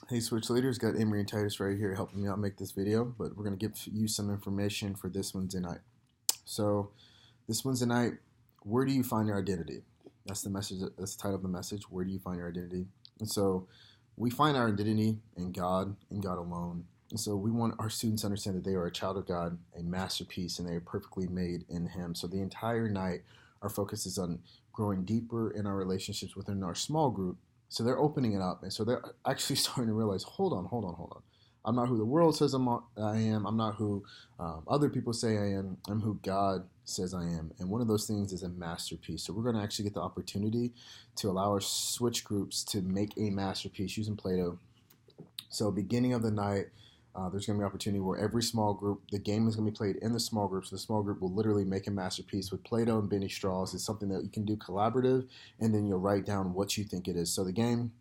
Hey Switch Leaders, got Emery and Titus right here helping me out make this video, but we're going to give you some information for this Wednesday night. So, this Wednesday night, where do you find your identity? That's the message, that's the title of the message. Where do you find your identity? And so, we find our identity in God and God alone. And so, we want our students to understand that they are a child of God, a masterpiece, and they are perfectly made in Him. So, the entire night, our focus is on growing deeper in our relationships within our small group. So they're opening it up, and so they're actually starting to realize, hold on. I'm not who the world says I am. I'm not who other people say I am. I'm who God says I am. And one of those things is a masterpiece. So we're going to actually get the opportunity to allow our switch groups to make a masterpiece using Play-Doh. So beginning of the night, there's going to be an opportunity where every small group, the game is going to be played in the small group. So the small group will literally make a masterpiece with Play-Doh and Benny straws. It's something that you can do collaborative, and then you'll write down what you think it is. So the game,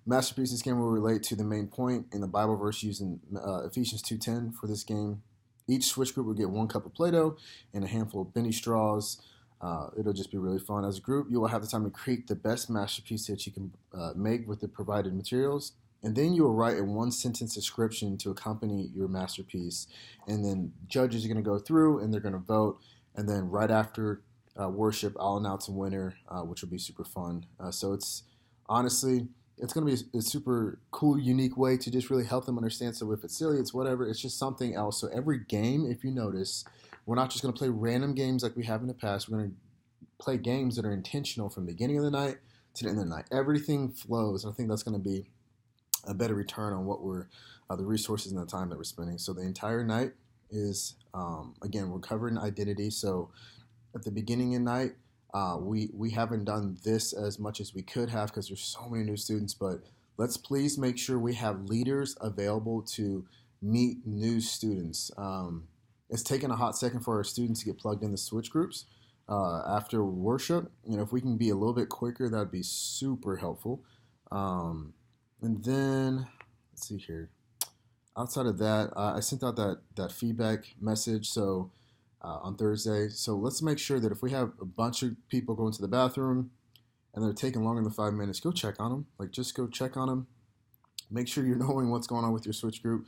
masterpiece, this game will relate to the main point in the Bible verse using Ephesians 2:10 for this game. Each switch group will get 1 cup of Play-Doh and a handful of Benny straws. It'll just be really fun. As a group, you will have the time to create the best masterpiece that you can make with the provided materials. And then you will write a 1 sentence description to accompany your masterpiece. And then judges are going to go through and they're going to vote. And then right after worship, I'll announce a winner, which will be super fun. So it's honestly, it's going to be a super cool, unique way to just really help them understand. So if it's silly, it's whatever, it's just something else. So every game, if you notice, we're not just going to play random games like we have in the past. We're going to play games that are intentional from the beginning of the night to the end of the night. Everything flows. I think that's going to be a better return on what we're the resources and the time that we're spending. So the entire night is again, we're covering identity. So at the beginning of the night, we haven't done this as much as we could have because there's so many new students. But let's please make sure we have leaders available to meet new students. It's taken a hot second for our students to get plugged in the switch groups after worship. If we can be a little bit quicker, that'd be super helpful. And then, let's see here. Outside of that, I sent out that feedback message on Thursday. So let's make sure that if we have a bunch of people going to the bathroom and they're taking longer than 5 minutes, go check on them. Just go check on them. Make sure you're knowing what's going on with your switch group.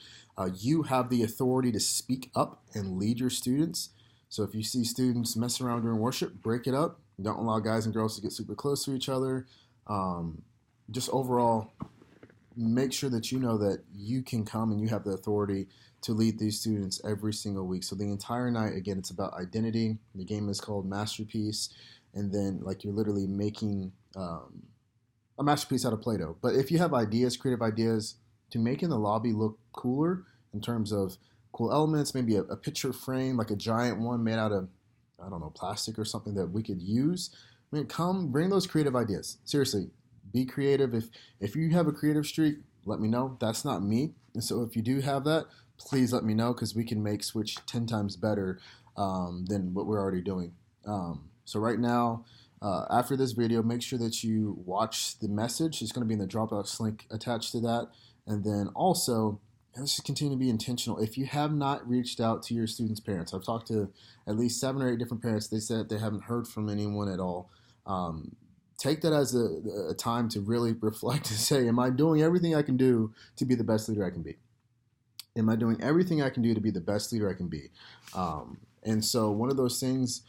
You have the authority to speak up and lead your students. So if you see students messing around during worship, break it up. Don't allow guys and girls to get super close to each other. Just overall, make sure that you know that you can come and you have the authority to lead these students every single week. So the entire night, again, it's about identity. The game is called Masterpiece. And then you're literally making a masterpiece out of Play-Doh. But if you have ideas, creative ideas to making the lobby look cooler in terms of cool elements, maybe a picture frame, like a giant one made out of, I don't know, plastic or something that we could use. Come bring those creative ideas. Seriously, be creative. If you have a creative streak, let me know. That's not me. And so if you do have that, please let me know because we can make Switch 10 times better than what we're already doing. So right now, after this video, make sure that you watch the message. It's going to be in the Dropbox link attached to that. And then also, let's just continue to be intentional. If you have not reached out to your students' parents, I've talked to at least 7 or 8 different parents. They said they haven't heard from anyone at all. Take that as a time to really reflect and say, am I doing everything I can do to be the best leader I can be? Am I doing everything I can do to be the best leader I can be? And so one of those things,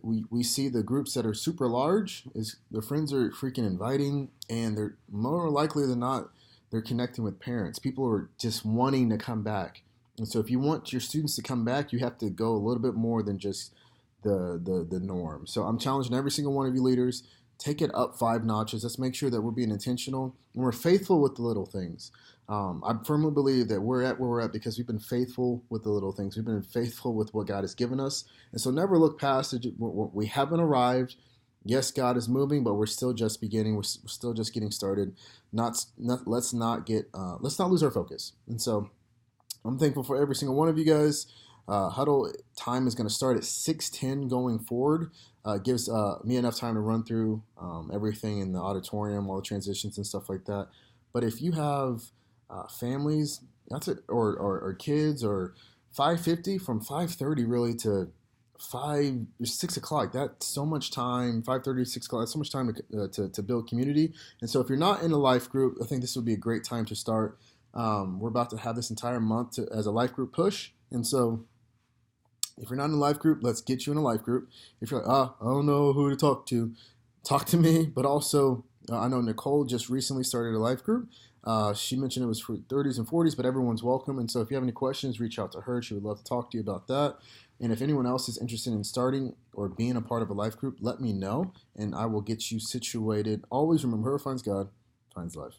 we see the groups that are super large is their friends are freaking inviting, and they're more likely than not, they're connecting with parents. People are just wanting to come back. And so if you want your students to come back, you have to go a little bit more than just the norm. So I'm challenging every single one of you leaders. Take it up 5 notches. Let's make sure that we're being intentional and we're faithful with the little things. I firmly believe that we're at where we're at because we've been faithful with the little things. We've been faithful with what God has given us. And so never look past it. We haven't arrived. Yes, God is moving, but we're still just beginning. We're still just getting started. Let's not lose our focus. And so I'm thankful for every single one of you guys. Huddle time is going to start at 6:10 going forward. Gives me enough time to run through everything in the auditorium, all the transitions and stuff like that. But if you have families, that's it, or kids, or 5:50 from 5:30 really to 6 o'clock. That's so much time. 5:30 to 6 o'clock. That's so much time to build community. And so if you're not in a life group, I think this would be a great time to start. We're about to have this entire month as a life group push. And so if you're not in a life group, let's get you in a life group. If you're like, I don't know who to talk to me. But also, I know Nicole just recently started a life group. She mentioned it was for 30s and 40s, but everyone's welcome. And so if you have any questions, reach out to her. She would love to talk to you about that. And if anyone else is interested in starting or being a part of a life group, let me know, and I will get you situated. Always remember, whoever finds God finds life.